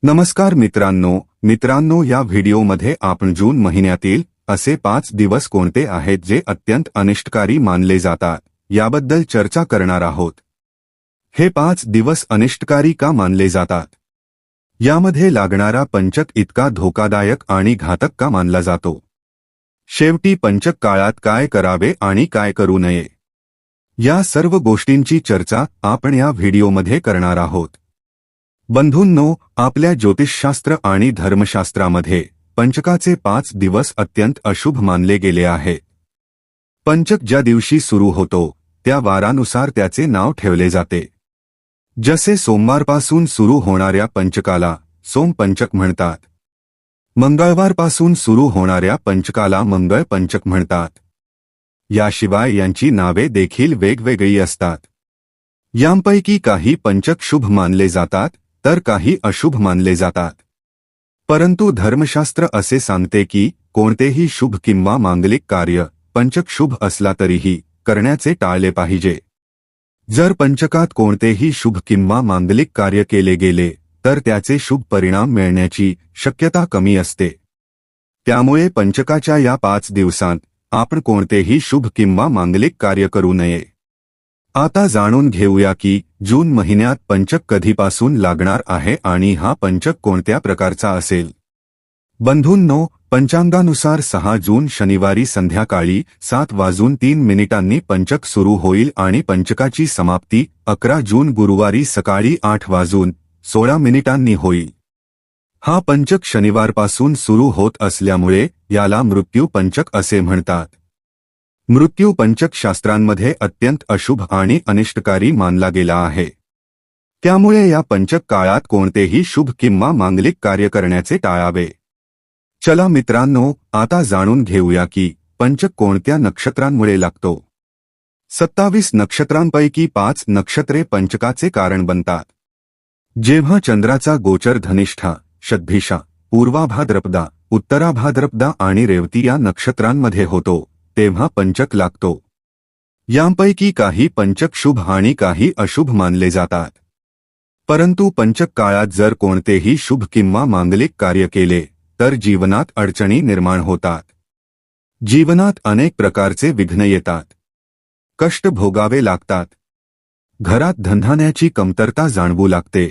नमस्कार मित्रांनो या व्हिडिओमध्ये आपण जून महिन्यातील असे 5 दिवस कोणते आहेत जे अत्यंत अनिष्टकारी मानले जातात याबद्दल चर्चा करणार आहोत। हे 5 दिवस अनिष्टकारी का मानले जातात? यामध्ये लागणारा पंचक इतका धोकादायक आणि घातक का मानला जातो? शेवटी पंचक काळात काय करावे आणि काय करू नये या सर्व गोष्टींची चर्चा आपण या व्हिडिओमध्ये करणार आहोत। बंधूंनो, आपल्या ज्योतिषशास्त्र आणि धर्मशास्त्रामध्ये पंचकाचे 5 दिवस अत्यंत अशुभ मानले गेले आहेत। पंचक ज्या दिवशी सुरू होतो त्या वारानुसार त्याचे नाव ठेवले जाते। जसे सोमवारपासून सुरू होणाऱ्या पंचकाला सोमपंचक म्हणतात, मंगळवारपासून सुरू होणाऱ्या पंचकाला मंगळ पंचक म्हणतात। याशिवाय यांची नावे देखील वेगवेगळी असतात। यांपैकी काही पंचक शुभ मानले जातात तर काही अशुभ मानले जातात। परंतु धर्मशास्त्र असे सांगते की कोणतेही शुभ किंवा मांगलिक कार्य पंचक शुभ असला तरीही करण्याचे टाळले पाहिजे। जर पंचकात कोणतेही शुभ किंवा मांगलिक कार्य केले गेले तर त्याचे शुभ परिणाम मिळण्याची शक्यता कमी असते। त्यामुळे पंचकाच्या या 5 दिवसांत आपण कोणतेही शुभ किंवा मांगलिक कार्य करू नये। आता जाणून घेऊया की जून महिन्यात पंचक कधीपासून लागणार आहे आणि हा पंचक कोणत्या प्रकारचा असेल। बंधूंनो, पंचांगानुसार 6 जून शनिवारी संध्याकाळी 7:03 पंचक सुरू होईल आणि पंचकाची समाप्ती 11 जून गुरुवारी सकाळी 8:16 होईल। हा पंचक शनिवारपासून सुरू होत असल्यामुळे याला मृत्यू पंचक असे म्हणतात। मृत्यू पंचक शास्त्रांमध्ये अत्यंत अशुभ आणि अनिष्टकारी मानला गेला आहे। त्यामुळे या पंचक काळात कोणतेही शुभ किंवा मांगलिक कार्य करण्याचे टाळावे। चला मित्रांनो, आता जाणून घेऊया की पंचक कोणत्या नक्षत्रांमुळे लागतो। 27 नक्षत्रांपैकी 5 नक्षत्रे पंचकाचे कारण बनतात। जेव्हा चंद्राचा गोचर धनिष्ठा, शतभिषा, पूर्वाभाद्रपदा, उत्तराभाद्रपदा आणि रेवती या नक्षत्रांमध्ये होतो तेव्हा पंचक लागतो। यांपैकी काही पंचक शुभ आणि काही अशुभ मानले जातात। परंतु पंचक काळात जर कोणतेही शुभ किंवा मांगलिक कार्य केले तर जीवनात अडचणी निर्माण होतात। जीवनात अनेक प्रकारचे विघ्न येतात, कष्ट भोगावे लागतात, घरात धनधान्याची कमतरता जाणवू लागते।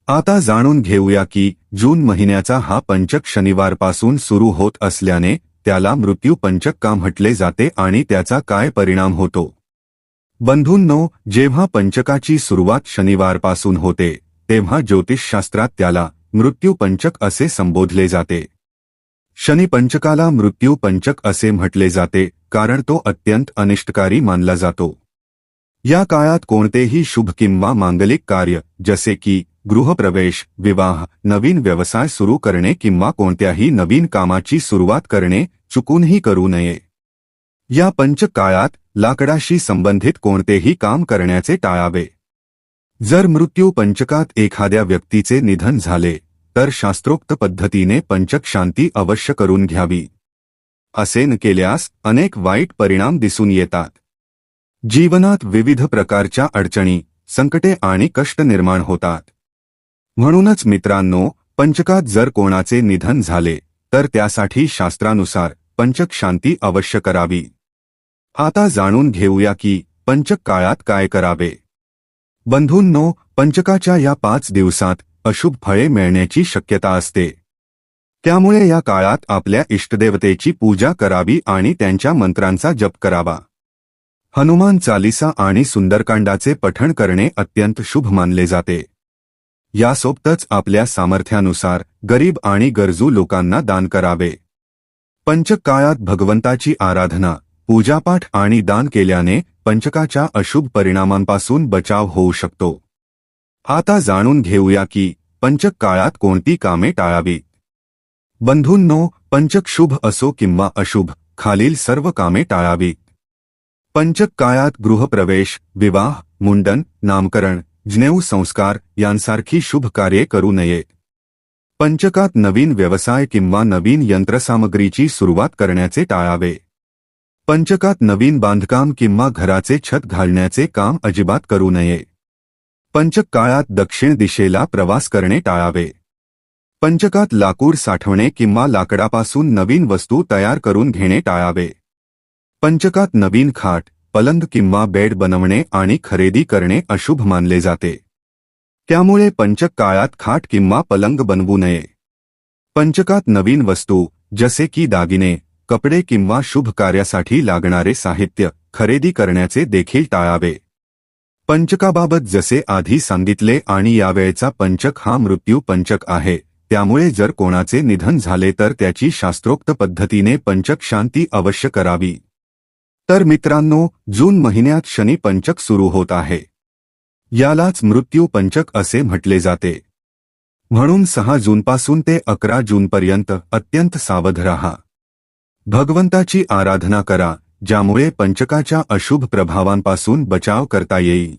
आता जाणून घेऊया की जून महिन्याचा हा पंचक शनिवारपासून सुरू होत असल्याने त्याला मृत्यू पंचक का म्हटले जाते आणि त्याचा काय परिणाम होतो। बंधूंनो, जेव्हा पंचकाची सुरुवात शनिवारपासून होते तेव्हा ज्योतिषशास्त्रात त्याला मृत्यू पंचक असे संबोधले जाते। शनी पंचकाला मृत्यू पंचक असे म्हटले जाते कारण तो अत्यंत अनिष्टकारी मानला जातो। या काळात कोणतेही शुभ किंवा मांगलिक कार्य जसे की गृहप्रवेश, विवाह, नवीन व्यवसाय सुरू करणे किंवा कोणत्याही नवीन कामाची सुरुवात करणे चुकूनही करू नये। या पंचक काळात लाकडाशी संबंधित कोणतेही काम करण्याचे टाळावे। जर मृत्यू पंचकात एखाद्या व्यक्तीचे निधन झाले तर शास्त्रोक्त पद्धतीने पंचक शांती अवश्य करून घ्यावी। असे न केल्यास अनेक वाईट परिणाम दिसून येतात। जीवनात विविध प्रकारच्या अडचणी, संकटे आणि कष्ट निर्माण होतात। म्हणूनच मित्रांनो, पंचकात जर कोणाचे निधन झाले तर त्यासाठी शास्त्रानुसार पंचक शांती अवश्य करावी। आता जाणून घेऊया की पंचक काळात काय करावे। बंधूंनो, पंचकाच्या या 5 दिवसात अशुभ फळे मिळण्याची शक्यता असते। त्यामुळे या काळात आपल्या इष्टदेवतेची पूजा करावी आणि त्यांच्या मंत्रांचा जप करावा। हनुमान चालीसा आणि सुंदरकांडाचे पठण करणे अत्यंत शुभ मानले जाते। यासोबतच आपल्या सामर्थ्यानुसार गरीब आणि गरजू लोकांना दान करावे। पंचक काळात भगवंताची आराधना, पूजापाठ आणि दान केल्याने पंचकाच्या अशुभ परिणामांपासून बचाव होऊ शकतो। आता जाणून घेऊया की पंचक काळात कोणती कामे टाळावीत। बंधूंनो, पंचक शुभ असो किंवा अशुभ, खालील सर्व कामे टाळावीत। पंचक काळात गृहप्रवेश, विवाह, मुंडन, नामकरण, जनेऊ संस्कार यांसारखी शुभ कार्ये करू नयेत। पंचकात नवीन व्यवसाय किंवा नवीन यंत्रसामग्रीची सुरुवात करण्याचे टाळावे। पंचकात नवीन बांधकाम किंवा घराचे छत घालण्याचे काम अजिबात करू नये। पंचक काळात दक्षिण दिशेला प्रवास करणे टाळावे। पंचकात लाकूड साठवणे किंवा लाकडापासून नवीन वस्तू तयार करून घेणे टाळावे. पंचकात नवीन खाट, पलंग किंवा बेड बनवणे आणि खरेदी करणे अशुभ मानले जाते. त्यामुळे पंचक काळात खाट किंवा पलंग बनवू नये. पंचकात नवीन वस्तू जसे की दागिने, कपडे किंवा शुभ कार्यासाठी लागणारे साहित्य खरेदी करण्याचे देखील टाळावे. पंचकाबाबत जसे आधी सांगितले आणि यावेळचा पंचक हा मृत्यू पंचक आहे, त्यामुळे जर कोणाचे निधन झाले तर त्याची शास्त्रोक्त पद्धतीने पंचक शांती अवश्य करावी. तर मित्रांनो, जून महिन्यात शनी पंचक सुरू होत आहे. यालाच मृत्यू पंचक असे म्हटले जाते. म्हणून 6 जूनपासून ते 11 जूनपर्यंत अत्यंत सावध राहा. भगवंताची आराधना करा, ज्यामुळे पंचकाच्या अशुभ प्रभावांपासून बचाव करता येईल.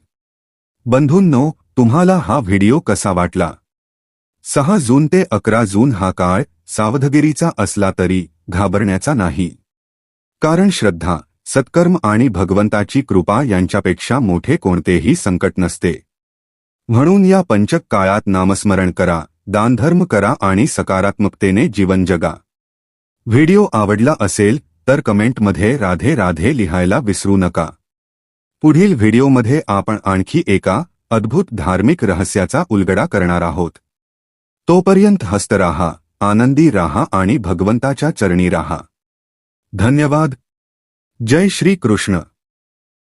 बंधूंनो, तुम्हाला हा व्हिडिओ कसा वाटला? 6 जून ते 11 जून हा काळ सावधगिरीचा असला तरी घाबरण्याचा नाही. कारण श्रद्धा, सत्कर्म आणि भगवंताची कृपा यांच्यापेक्षा मोठे कोणतेही संकट नसते. म्हणून या पंचक काळात नामस्मरण करा, दानधर्म करा आणि सकारात्मकतेने जीवन जगा. व्हिडिओ आवडला असेल तर कमेंटमध्ये राधे राधे लिहायला विसरू नका. पुढील व्हिडिओमध्ये आपण आणखी एका अद्भुत धार्मिक रहस्याचा उलगडा करणार आहोत. तोपर्यंत हस्त राहा, आनंदी राहा आणि भगवंताच्या चरणी राहा. धन्यवाद. जय श्री कृष्ण.